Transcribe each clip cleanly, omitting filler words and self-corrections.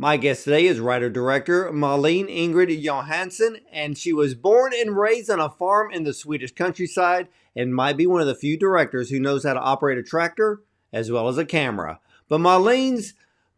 My guest today is writer-director Malin Ingrid Johansson, and she was born and raised on a farm in the Swedish countryside and might be one of the few directors who knows how to operate a tractor as well as a camera. But Malin's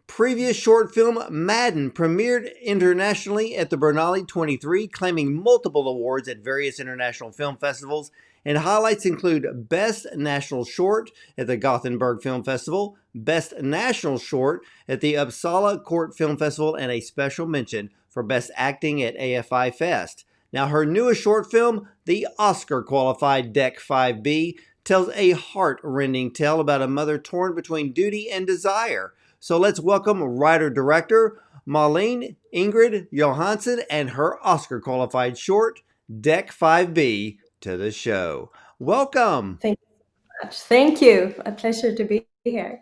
previous short film, Malin, premiered internationally at the Berlinale 23, claiming multiple awards at various international film festivals, and highlights include Best National Short at the Gothenburg Film Festival, Best National Short at the Uppsala Court Film Festival, and a special mention for Best Acting at AFI Fest. Now, her newest short film, the Oscar-qualified Deck 5B, tells a heart-rending tale about a mother torn between duty and desire. So let's welcome writer-director Malin Ingrid Johansson and her Oscar-qualified short, Deck 5B, to the show. Welcome. Thank you so much. Thank you. A pleasure to be here.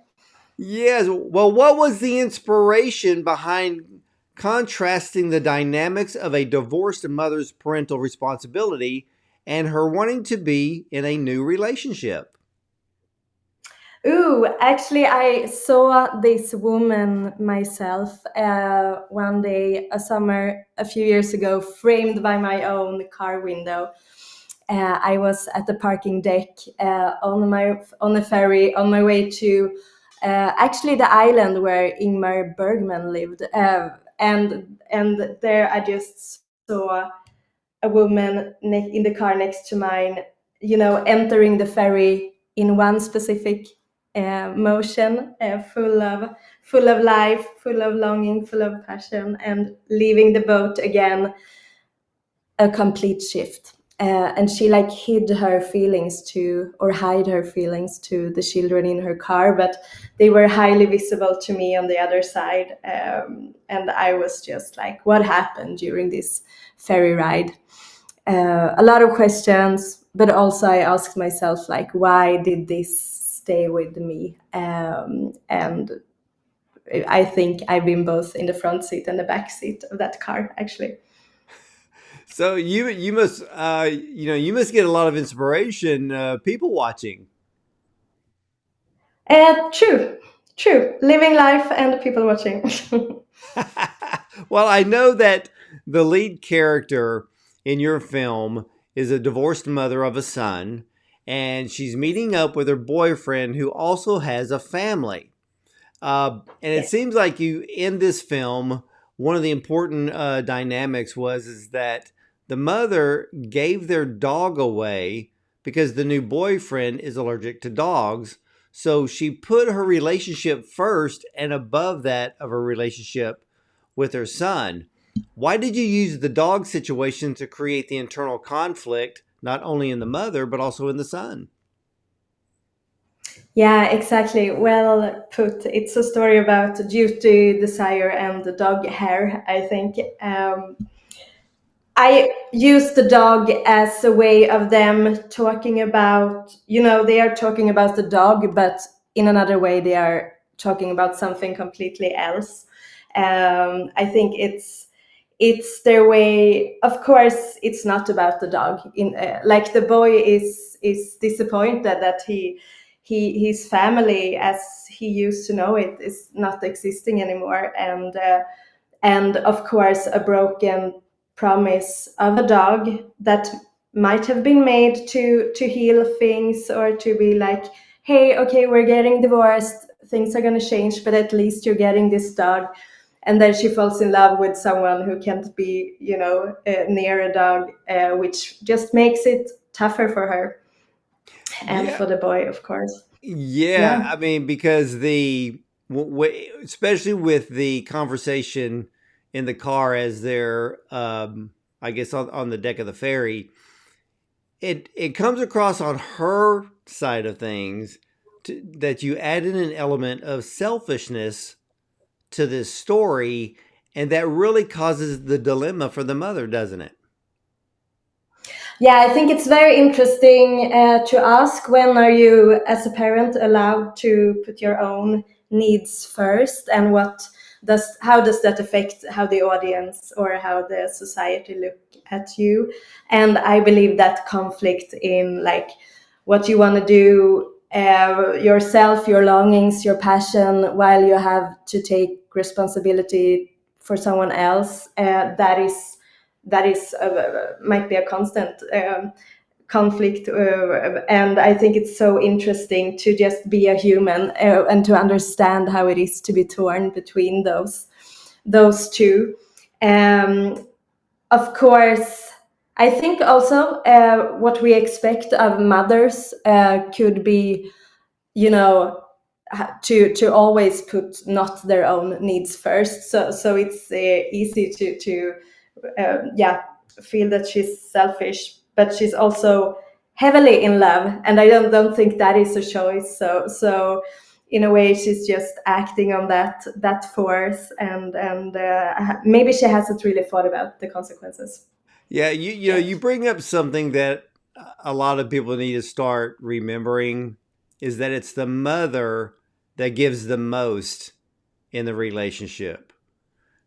Yes. Well, what was the inspiration behind contrasting the dynamics of a divorced mother's parental responsibility and her wanting to be in a new relationship? Ooh, actually, I saw this woman myself one day, a summer, a few years ago, framed by my own car window. I was at the parking deck on the ferry on my way to actually the island where Ingmar Bergman lived, and there I just saw a woman in the car next to mine, entering the ferry in one specific motion, full of life, full of longing, full of passion, and leaving the boat again, a complete shift. And she like hid her feelings or hide her feelings to the children in her car, but they were highly visible to me on the other side. And I was just like, what happened during this ferry ride? A lot of questions, but also I asked myself, like, why did this stay with me? And I think I've been both in the front seat and the back seat of that car, actually. So you must you must get a lot of inspiration people watching. True. Living life and people watching. Well, I know that the lead character in your film is a divorced mother of a son, and she's meeting up with her boyfriend who also has a family. And it Yes. seems like you in this film, one of the important dynamics was is that the mother gave their dog away because the new boyfriend is allergic to dogs. So she put her relationship first and above that of her relationship with her son. Why did you use the dog situation to create the internal conflict, not only in the mother, but also in the son? Yeah, exactly. Well put. It's a story about duty, desire, and the dog hair, I think. I use the dog as a way of them talking about, they are talking about the dog, but in another way, they are talking about something completely else. I think it's their way. Of course, it's not about the dog. Like the boy is disappointed that his family, as he used to know it, is not existing anymore, and of course a broken promise of a dog that might have been made to heal things, or to be like, hey, okay, we're getting divorced, things are going to change, but at least you're getting this dog. And then she falls in love with someone who can't be, near a dog, which just makes it tougher for her and Yeah. for the boy, of course. Yeah, Yeah. I mean, because especially with the conversation in the car as they're, I guess, on the deck of the ferry, it comes across on her side of things that you added an element of selfishness to this story, and that really causes the dilemma for the mother, doesn't it? Yeah, I think it's very interesting to ask, when are you as a parent allowed to put your own needs first, and how does that affect how the audience or how the society look at you? And I believe that conflict in like what you want to do yourself, your longings, your passion, while you have to take responsibility for someone else, that is might be a constant conflict, and I think it's so interesting to just be a human, and to understand how it is to be torn between those two. um, of course, I think also what we expect of mothers could be, you know, to always put not their own needs first. So it's easy to yeah, feel that she's selfish, but she's also heavily in love, and I don't think that is a choice. So in a way, she's just acting on that force, and maybe she hasn't really thought about the consequences Yeah, you know, yet. you bring up something that a lot of people need to start remembering is that it's the mother that gives the most in the relationship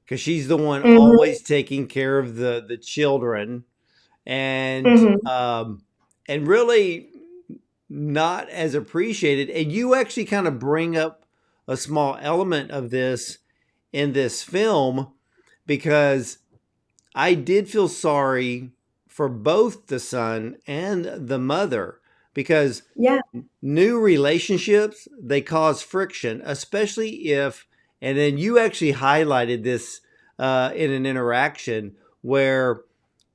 because she's the one Hmm. always taking care of the children and Hmm. um and really not as appreciated. And you actually kind of bring up a small element of this in this film because I did feel sorry for both the son and the mother because Yeah. new relationships they cause friction, especially if, and then you actually highlighted this in an interaction where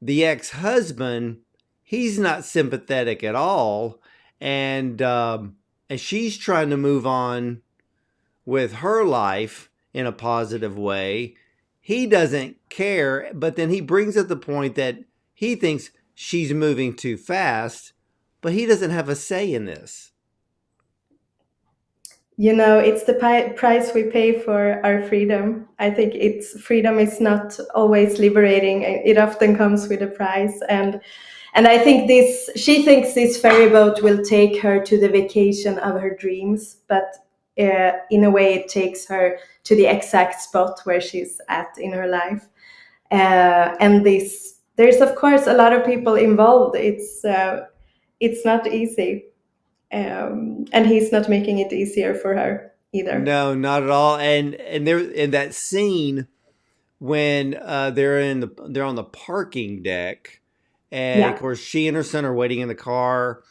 the ex-husband he's not sympathetic at all, and she's trying to move on with her life in a positive way. He doesn't care, but then he brings up the point that he thinks she's moving too fast, but he doesn't have a say in this. It's the price we pay for our freedom. I think it's freedom is not always liberating. It often comes with a price, and I think this she thinks this ferry boat will take her to the vacation of her dreams, but in a way it takes her to the exact spot where she's at in her life. And this there's of course a lot of people involved. It's not easy, and he's not making it easier for her either. No, not at all. And they're in that scene when they're on the parking deck, and of Yeah. course she and her son are waiting in the car.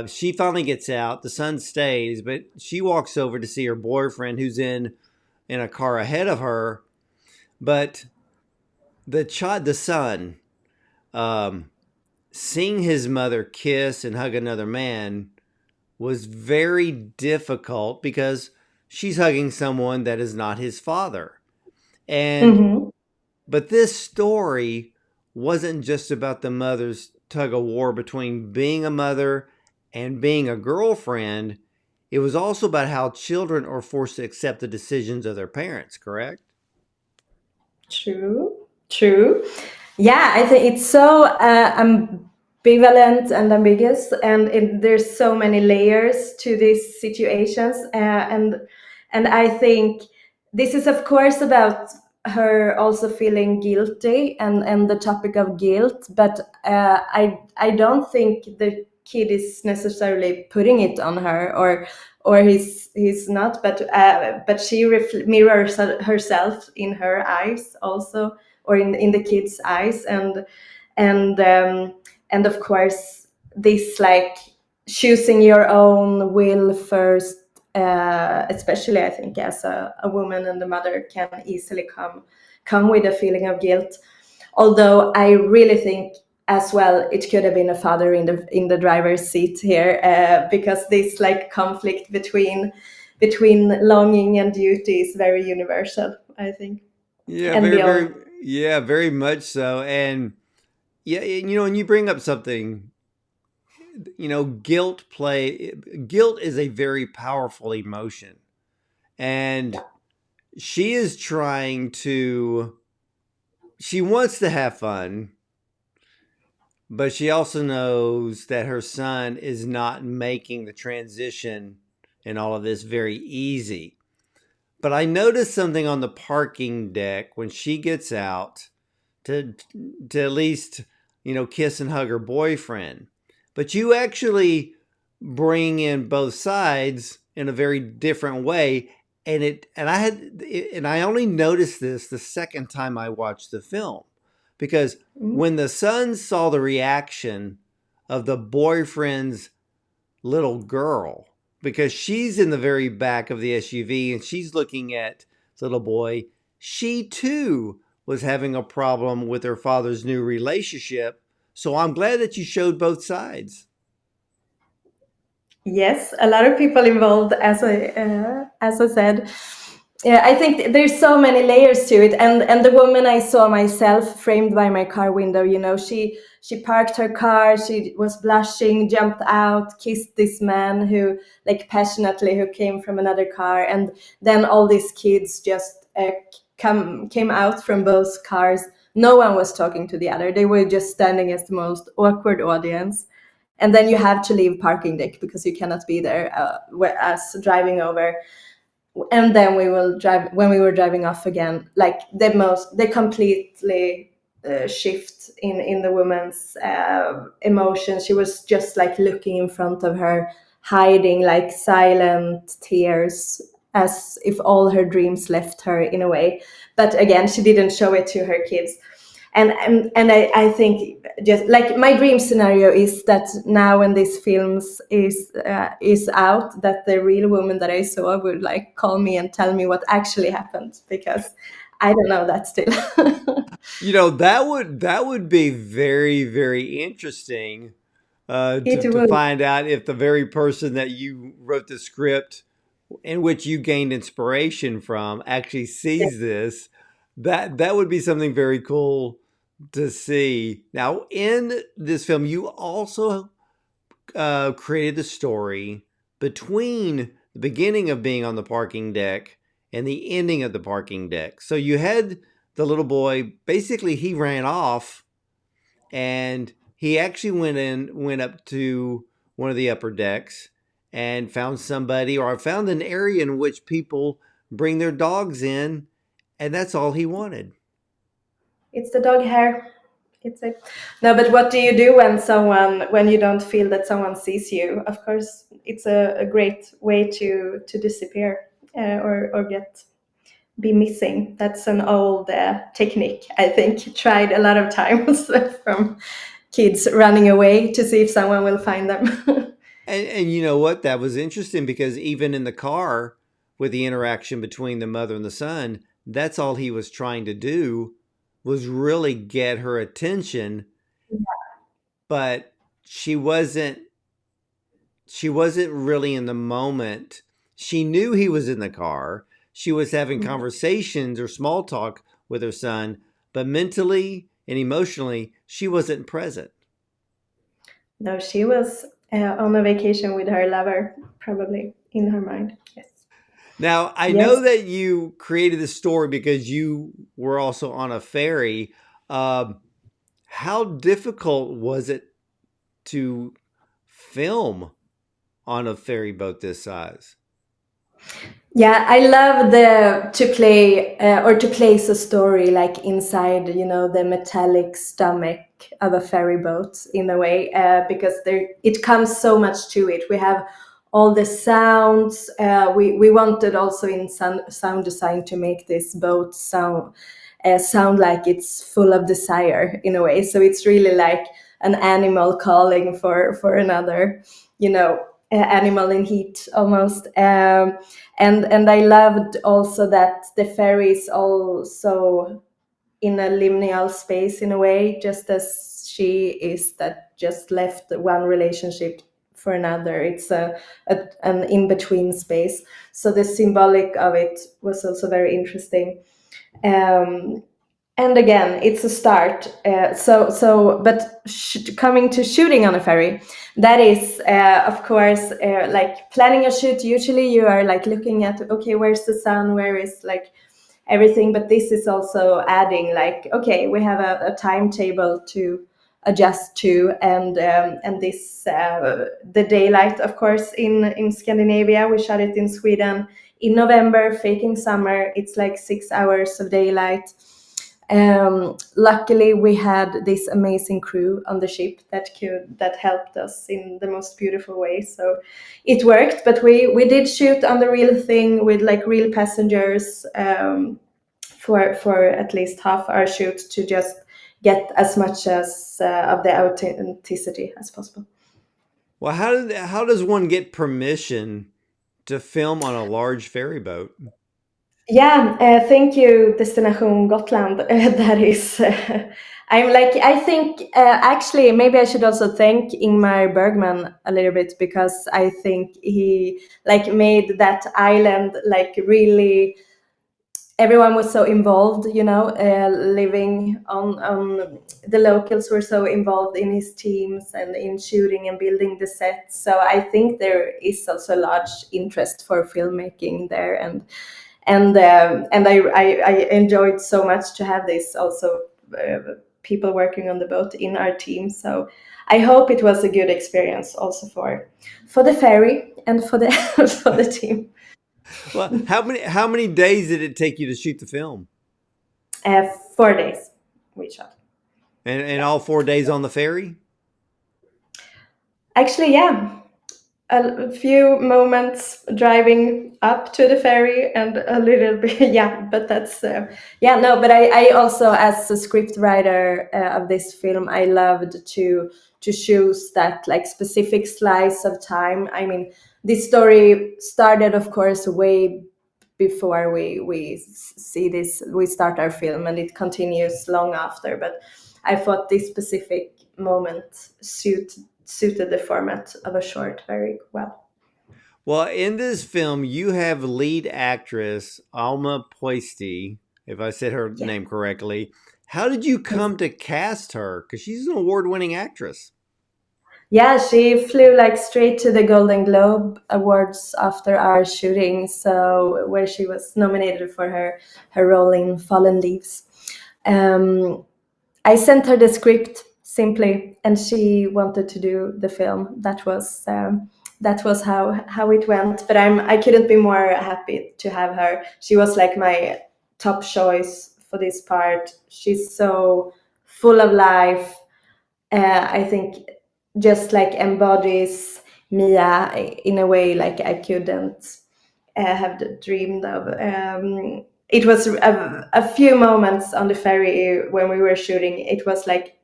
She finally gets out. The son stays, but she walks over to see her boyfriend who's in a car ahead of her. But the son, um, seeing his mother kiss and hug another man was very difficult because she's hugging someone that is not his father. And Hmm. but this story wasn't just about the mother's tug of war between being a mother and being a girlfriend. It was also about how children are forced to accept the decisions of their parents, correct? True. True. Yeah, I think it's so ambivalent and ambiguous, and there's so many layers to these situations, and I think this is of course about her also feeling guilty, and the topic of guilt, but I don't think the kid is necessarily putting it on her, or he's not, but she mirrors herself in her eyes also, or in the kid's eyes, and and of course this like choosing your own will first, especially I think as a woman and a mother, can easily come with a feeling of guilt. Although I really think as well it could have been a father in the driver's seat here, because this like conflict between longing and duty is very universal, I think, Yeah, and very, beyond. very, yeah, very much so. And yeah, you know, and you bring up something, you know, guilt is a very powerful emotion. And she is trying to, she wants to have fun, but she also knows that her son is not making the transition and all of this very easy. But I noticed something on the parking deck when she gets out to to at least, you know, kiss and hug her boyfriend. But you actually bring in both sides in a very different way, and I only noticed this the second time I watched the film, because Mm. when the son saw the reaction of the boyfriend's little girl, because she's in the very back of the SUV and she's looking at the little boy, she too was having a problem with her father's new relationship. So I'm glad that you showed both sides. Yes, a lot of people involved, as I said. Yeah, I think there's so many layers to it, and the woman I saw myself framed by my car window, she parked her car, she was blushing, jumped out, kissed this man who, like, passionately, who came from another car, and then all these kids just came out from both cars. No one was talking to the other. They were just standing as the most awkward audience, and then you have to leave parking deck because you cannot be there, as driving over. And then we will drive when we were driving off again, like they completely shift in the woman's emotion. She was just like looking in front of her, hiding like silent tears, as if all her dreams left her in a way. But again, she didn't show it to her kids. I think, just like, my dream scenario is that now when this films is out, that the real woman that I saw would like call me and tell me what actually happened, because I don't know that still. That would be very, very interesting, It to would. find out if the very person that you wrote the script in which you gained inspiration from actually sees this. That would be something very cool to see. Now, in this film, you also created the story between the beginning of being on the parking deck and the ending of the parking deck. So you had the little boy, basically, he ran off and he actually went up to one of the upper decks and found somebody, or found an area in which people bring their dogs in, and that's all he wanted. It's the dog hair. It's a No, but what do you do when you don't feel that someone sees you? Of course, it's a great way to disappear, or get be missing. That's an old technique, I think, tried a lot of times from kids running away to see if someone will find them. And you know what? That was interesting, because even in the car with the interaction between the mother and the son, that's all he was trying to do, was really get her attention, but she wasn't she wasn't really in the moment. She knew he was in the car. She was having conversations or small talk with her son, but mentally and emotionally, she wasn't present. No, she was on a vacation with her lover, probably in her mind. Yes. Now, I know Yes. that you created this story because you were also on a ferry. Um, how difficult was it to film on a ferry boat this size? Yeah, I love the to play or to place a story like inside, the metallic stomach of a ferry boat in a way, because there it comes so much to it. We have all the sounds. We wanted also in sound design to make this boat sound like it's full of desire in a way. So it's really like an animal calling for another, animal in heat almost. And I loved also that the ferry is also in a liminal space in a way, just as she is, that just left one relationship for another. It's an in between space. So the symbolic of it was also very interesting. Um, and again, it's a start. But coming to shooting on a ferry, that is, of course, like planning a shoot. Usually, you are like looking at, okay, where's the sun, where is like everything. But this is also adding, like, okay, we have a timetable to adjust to, and this the daylight, of course, in Scandinavia. We shot it in Sweden in November, faking summer. It's like 6 hours of daylight. Luckily, we had this amazing crew on the ship that helped us in the most beautiful way. So it worked, but we did shoot on the real thing with like real passengers for at least half our shoot to just get as much as of the authenticity as possible. Well, how does one get permission to film on a large ferry boat? Yeah, thank you, Destination Gotland. That is, I'm like, I think actually maybe I should also thank Ingmar Bergman a little bit because I think he like made that island like really. Everyone was so involved, living on the locals were so involved in his teams and in shooting and building the sets. So I think there is also a large interest for filmmaking there, and I enjoyed so much to have this also people working on the boat in our team. So I hope it was a good experience also for the ferry and for the for the team. Well, how many days did it take you to shoot the film? 4 days we shot. And all 4 days on the ferry? Actually, yeah, a few moments driving up to the ferry and a little bit, yeah, but that's, yeah, no, but I also, as a script writer of this film, I loved to choose that like specific slice of time. I mean, this story started, of course, way before we start our film, and it continues long after, but I thought this specific moment suited the format of a short very well. Well, in this film, you have lead actress Alma Pöysti, if I said her Yeah. name correctly. How did you Yes. come to cast her? Because she's an award-winning actress. Yeah, she flew like straight to the Golden Globe Awards after our shooting, so where she was nominated for her role in Fallen Leaves. Um, I sent her the script simply, and she wanted to do the film. That was how it went. But I couldn't be more happy to have her. She was like my top choice for this part. She's so full of life. I think just like embodies Mia in a way like I couldn't have dreamed of. It was a few moments on the ferry when we were shooting. It was like,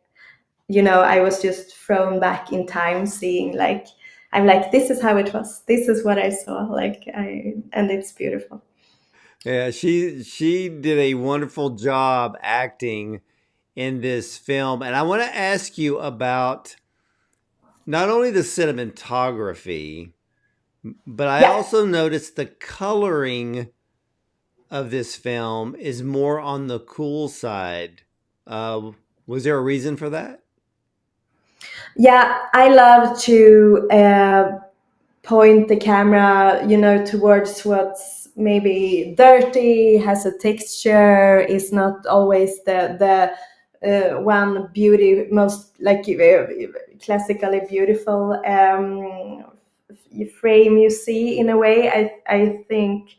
I was just thrown back in time, seeing like I'm like, this is how it was. This is what I saw. And it's beautiful. Yeah, she did a wonderful job acting in this film. And I want to ask you about not only the cinematography, but I Yeah. also noticed the coloring of this film is more on the cool side. Uh, was there a reason for that? Yeah, I love to point the camera, towards what's maybe dirty, has a texture, is not always the one beauty most like classically beautiful frame you see in a way. I think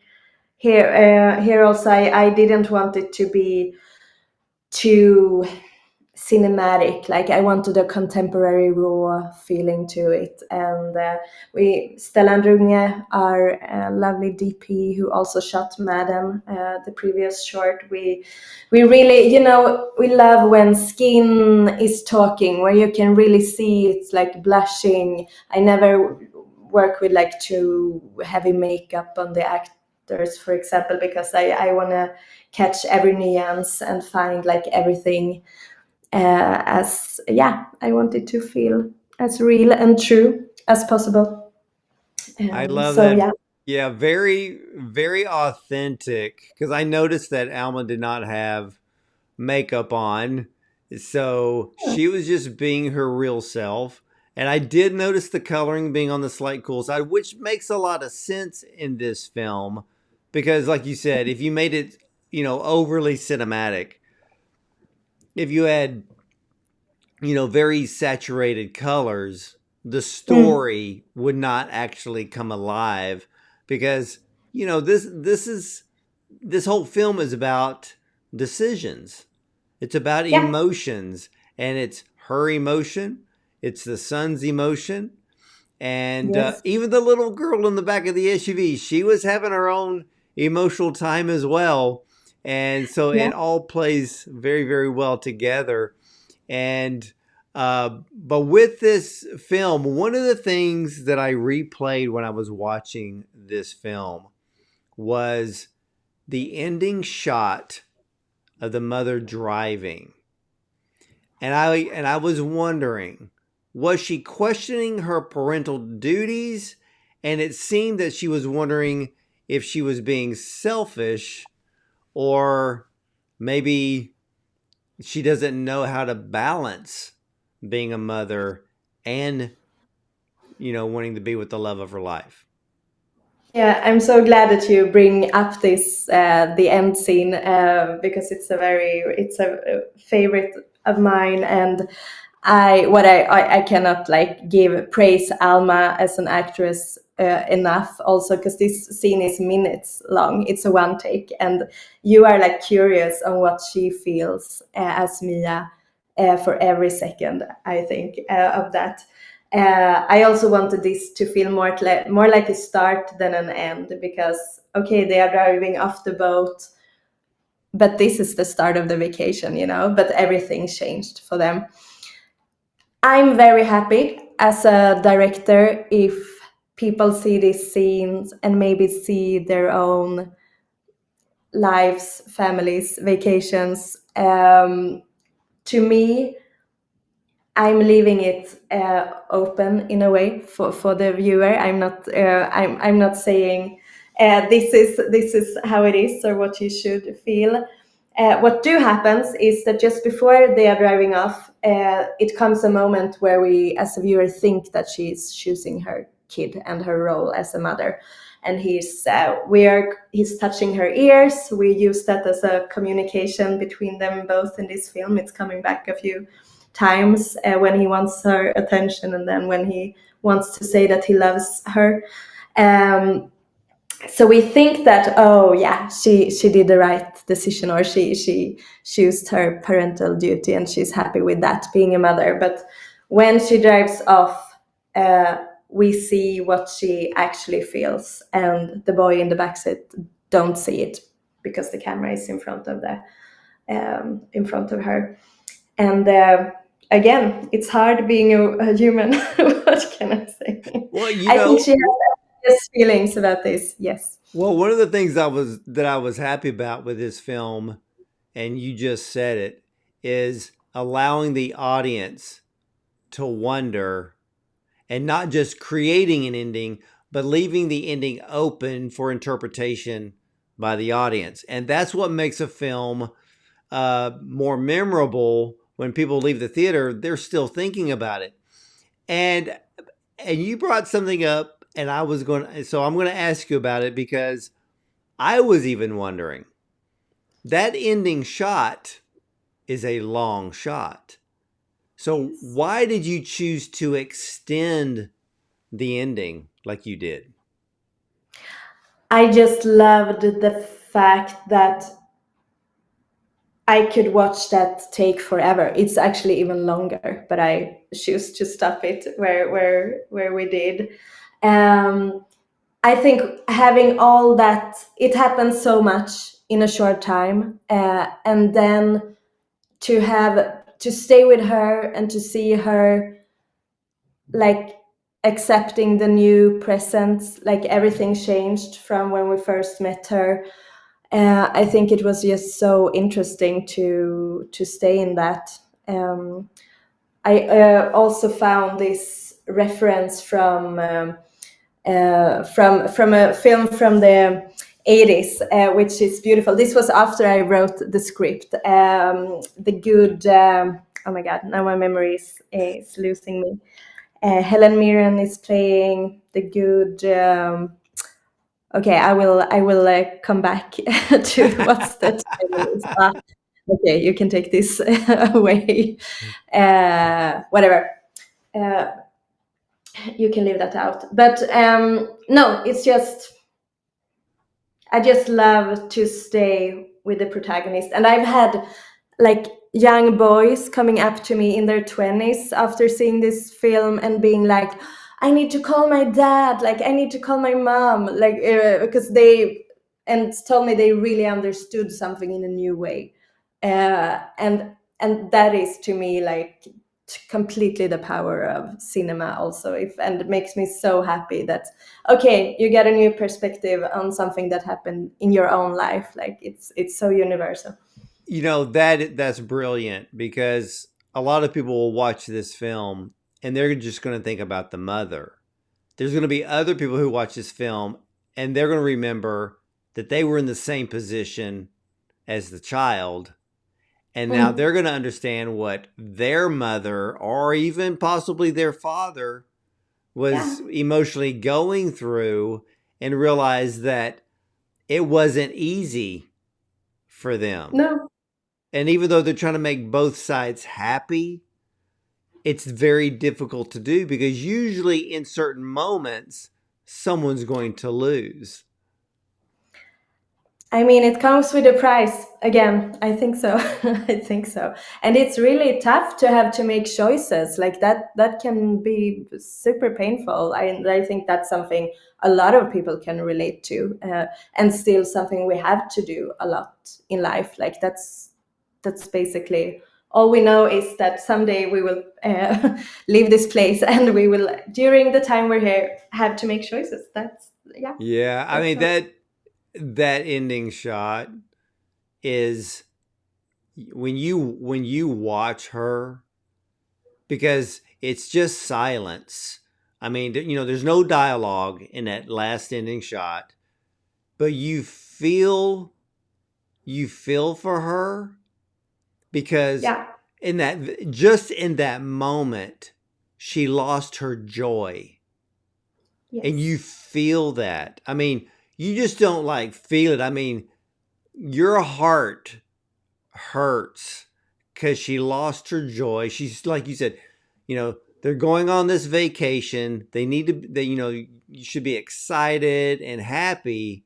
here also I didn't want it to be too cinematic. Like I wanted a contemporary raw feeling to it, and we Stellan Runge, our lovely DP who also shot Madden, the previous short, we really, we love when skin is talking, where you can really see it's like blushing. I never work with like too heavy makeup on the actors, for example, because I want to catch every nuance and find like everything as yeah, I wanted to feel as real and true as possible. I love So that. yeah. Yeah, very, very authentic. Because I noticed that Alma did not have makeup on. So she was just being her real self. And I did notice the coloring being on the slight cool side, which makes a lot of sense in this film. Because, like you said, if you made it, overly cinematic, if you had, very saturated colors, the Mm, story would not actually come alive. Because, this whole film is about decisions. It's about Yeah. emotions, and it's her emotion, it's the son's emotion, and Yes. even the little girl in the back of the SUV, she was having her own emotional time as well. And so Yeah. it all plays very, very well together. And but with this film, one of the things that I replayed when I was watching this film was the ending shot of the mother driving. And I was wondering, was she questioning her parental duties? And it seemed that she was wondering if she was being selfish, or maybe she doesn't know how to balance being a mother and, wanting to be with the love of her life. Yeah, I'm so glad that you bring up this the end scene because it's a favorite of mine, and I cannot like give praise Alma as an actress enough, also because this scene is minutes long. It's a one take, and you are like curious on what she feels as Mia for every second, I think, of that. I also wanted this to feel more like a start than an end, because okay, they are driving off the boat, but this is the start of the vacation, but everything changed for them. I'm very happy as a director if people see these scenes and maybe see their own lives, families, vacations. To me, I'm leaving it open in a way for the viewer. I'm not saying this is how it is or what you should feel. What do happens is that just before they are driving off, it comes a moment where we, as a viewer, think that she's choosing her kid and her role as a mother, and he's touching her ears. We use that as a communication between them both in this film. It's coming back a few times when he wants her attention, and then when he wants to say that he loves her. Um, so we think that, oh yeah, she did the right decision, or she choosed her parental duty and she's happy with that, being a mother. But when she drives off, we see what she actually feels, and the boy in the backseat don't see it because the camera is in front of her. And again, it's hard being a human. What can I say? Well, I think she has feelings about this. Yes. one of the things that I was happy about with this film, and you just said it, is allowing the audience to wonder, and not just creating an ending, but leaving the ending open for interpretation by the audience. And that's what makes a film more memorable. When people leave the theater, they're still thinking about it. And you brought something up, and I'm going to ask you about it, because I was even wondering, that ending shot is a long shot. So Yes. why did you choose to extend the ending like you did? I just loved the fact that I could watch that take forever. It's actually even longer, but I choose to stop it where we did. Um, I think having all that, it happens so much in a short time, and then to stay with her and to see her like accepting the new presence, like everything changed from when we first met her. I think it was just so interesting to stay in that. I also found this reference from a film from the 80s, which is beautiful. This was after I wrote the script. The good, oh my God, now my memory is losing me. Helen Mirren is playing the good. Okay, I will come back to what's the title is. Okay, you can take this away. Whatever. Uh, you can leave that out. But no, it's just I just love to stay with the protagonist, and like young boys coming up to me in their 20s after seeing this film and being like, I need to call my dad, like I need to call my mom, like because they and told me they really understood something in a new way. And that is to me like completely the power of cinema also, if and it makes me so happy that okay, you get a new perspective on something that happened in your own life. Like it's so universal. That's brilliant because a lot of people will watch this film and they're just going to think about the mother. There's going to be other people who watch this film and they're going to remember that they were in the same position as the child. And now Mm. they're going to understand what their mother or even possibly their father Yeah. was emotionally going through and realize that it wasn't easy for them. No. And even though they're trying to make both sides happy, it's very difficult to do because usually in certain moments, someone's going to lose. I mean, it comes with a price. Again, I think so. I think so. And it's really tough to have to make choices like that. That can be super painful. I think that's something a lot of people can relate to, and still something we have to do a lot in life. Like that's basically all we know is that someday we will leave this place, and we will, during the time we're here, have to make choices. That's yeah. Yeah, I That's mean all. that ending shot is when you watch her because it's just silence. I mean, there's no dialogue in that last ending shot, but you feel for her because Yeah. in that moment she lost her joy and you Yes. feel that. I mean, you just don't like feel it. I mean, your heart hurts because she lost her joy. She's like you said, they're going on this vacation. You should be excited and happy,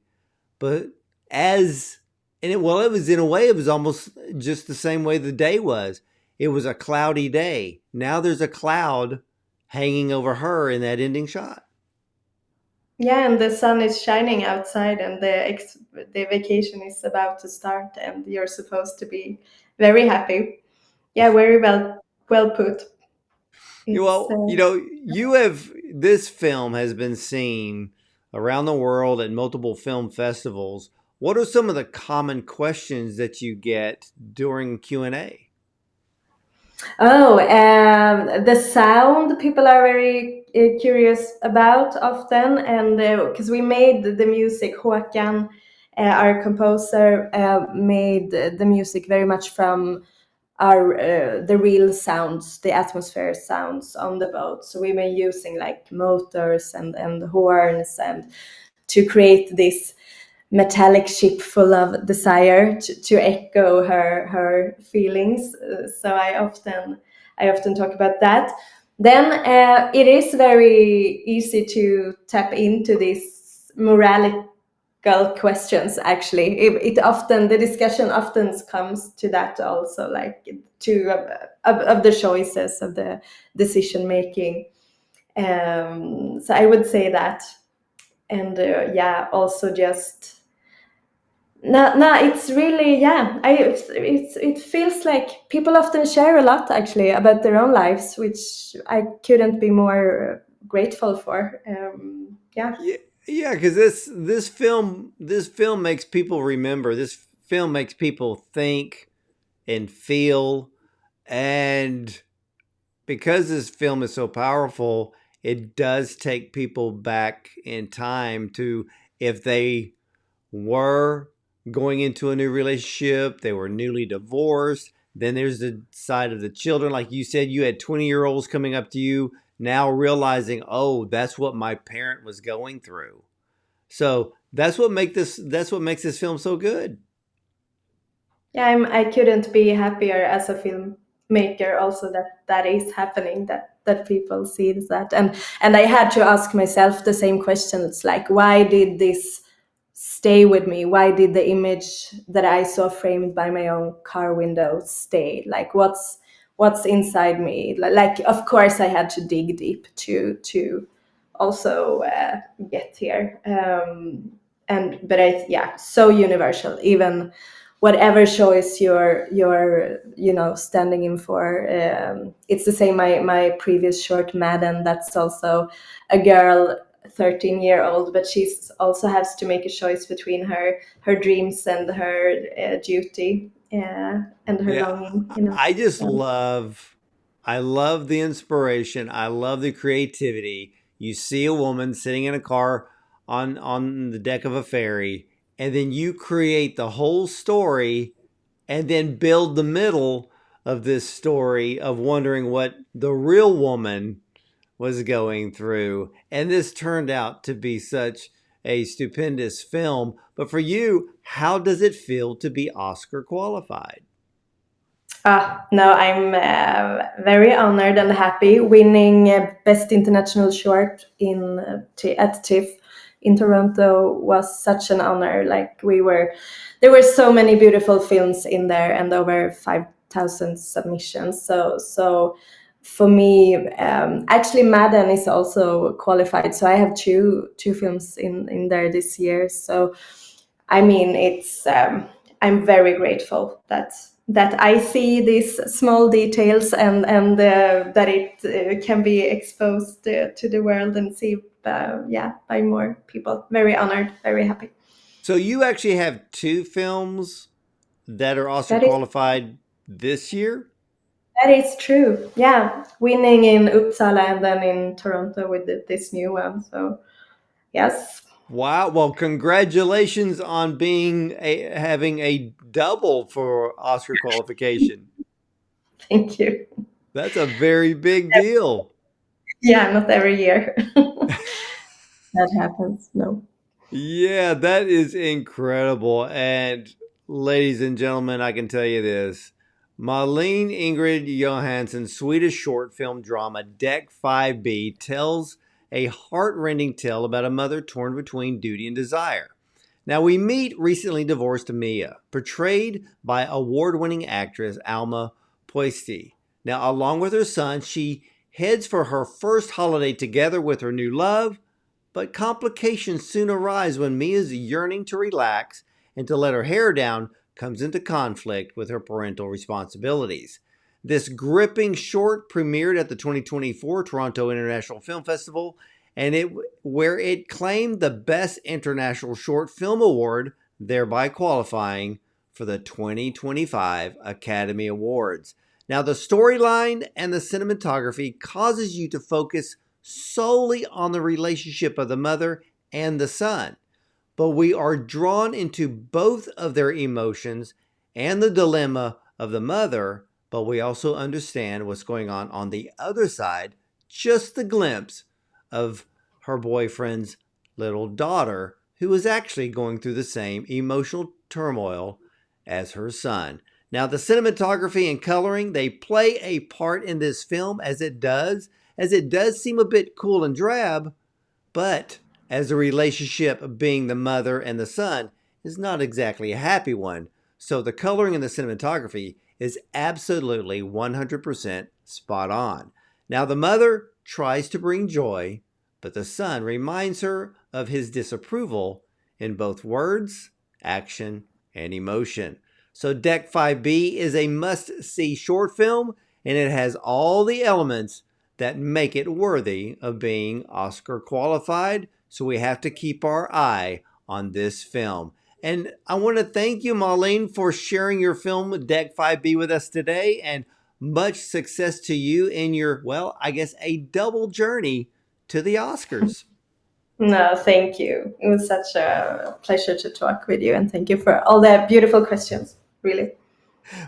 but as and it was in a way it was almost just the same way the day was. It was a cloudy day. Now there's a cloud hanging over her in that ending shot. Yeah, and the sun is shining outside, and the vacation is about to start, and you're supposed to be very happy. Yeah, very well put. It's Well, you have this film has been seen around the world at multiple film festivals. What are some of the common questions that you get during Q&A? the sound people are very curious about often, and because we made the music, Håkan, our composer, made the music very much from our the real sounds, the atmosphere sounds on the boat. So we were using like motors and horns and to create this metallic ship full of desire to echo her feelings. So I often talk about that. Then it is very easy to tap into this morality questions. Actually, it often, the discussion often comes to that also, like to of the choices of the decision making. So I would say that. And yeah, also just no, it's really, yeah, it feels like people often share a lot actually about their own lives, which I couldn't be more grateful for. Yeah. Yeah, yeah, because this film makes people remember. This film makes people think and feel, and because this film is so powerful, it does take people back in time to if they were going into a new relationship, they were newly divorced. Then there's the side of the children. Like you said, you had 20-year-olds coming up to you now realizing, oh, that's what my parent was going through. So that's what makes this film so good. Yeah, I couldn't be happier as a filmmaker also that that is happening, that people see that. And I had to ask myself the same questions, like why did this stay with me? Why did the image that I saw framed by my own car window stay? Like, what's inside me? Like, of course, I had to dig deep to also get here. And but yeah, so universal. Even whatever choice you're standing in for. It's the same. My previous short, Madden, that's also a girl, 13-year-old, but she's also has to make a choice between her dreams and her duty, and her Yeah, longing. I just So, I love the inspiration. I love the creativity. You see a woman sitting in a car on the deck of a ferry, and then you create the whole story and then build the middle of this story of wondering what the real woman was going through. And this turned out to be such a stupendous film. But for you, how does it feel to be Oscar qualified? no, I'm very honored and happy. Winning Best International Short at TIFF in Toronto was such an honor. Like, there were so many beautiful films in there, and over 5,000 submissions. So for me, actually, Madden is also qualified. So I have two films in there this year. So I mean, it's I'm very grateful that I see these small details, and that it can be exposed to the world and see, yeah, by more people. Very honored, very happy. So you actually have two films that are Oscar That is qualified this year? that is true. Yeah, winning in Uppsala and then in Toronto with this new one. So yes, Wow. Well, congratulations on having a double for Oscar qualification. thank you. That's a very big deal. Yeah, not every year that happens. No. Yeah, that is incredible. And ladies and gentlemen, I can tell you this. Malin Ingrid Johansson's Swedish short film drama Deck 5B tells a heart-rending tale about a mother torn between duty and desire. Now we meet recently divorced Mia, portrayed by award-winning actress Alma Pöysti. Now, along with her son, she heads for her first holiday together with her new love, but complications soon arise when Mia's yearning to relax and to let her hair down comes into conflict with her parental responsibilities. This gripping short premiered at the 2024 Toronto International Film Festival, and where it claimed the Best International Short Film Award, thereby qualifying for the 2025 Academy Awards. Now, the storyline and the cinematography causes you to focus solely on the relationship of the mother and the son, but we are drawn into both of their emotions and the dilemma of the mother, but we also understand what's going on the other side, just the glimpse of her boyfriend's little daughter, who is actually going through the same emotional turmoil as her son. Now, the cinematography and coloring, they play a part in this film as it does seem a bit cool and drab, but as the relationship being the mother and the son is not exactly a happy one. So the coloring and the cinematography is absolutely 100% spot on. Now, the mother tries to bring joy, but the son reminds her of his disapproval in both words, action, and emotion. So, Deck 5B is a must see short film, and it has all the elements that make it worthy of being Oscar qualified. So, we have to keep our eye on this film. And I want to thank you, Malin, for sharing your film Deck 5B with us today, and much success to you in your, well, I guess a double journey to the Oscars. No, thank you. It was such a pleasure to talk with you, and thank you for all the beautiful questions. Really.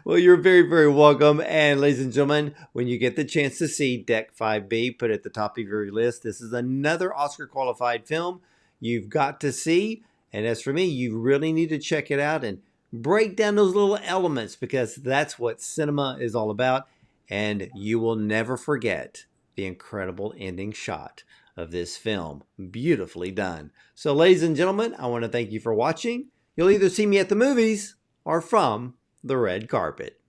Well, you're very, very welcome. And ladies and gentlemen, when you get the chance to see Deck 5B, put it at the top of your list. This is another Oscar qualified film you've got to see. And as for me, you really need to check it out and break down those little elements, because that's what cinema is all about. And you will never forget the incredible ending shot of this film. Beautifully done. So ladies and gentlemen, I want to thank you for watching. You'll either see me at the movies or from the red carpet.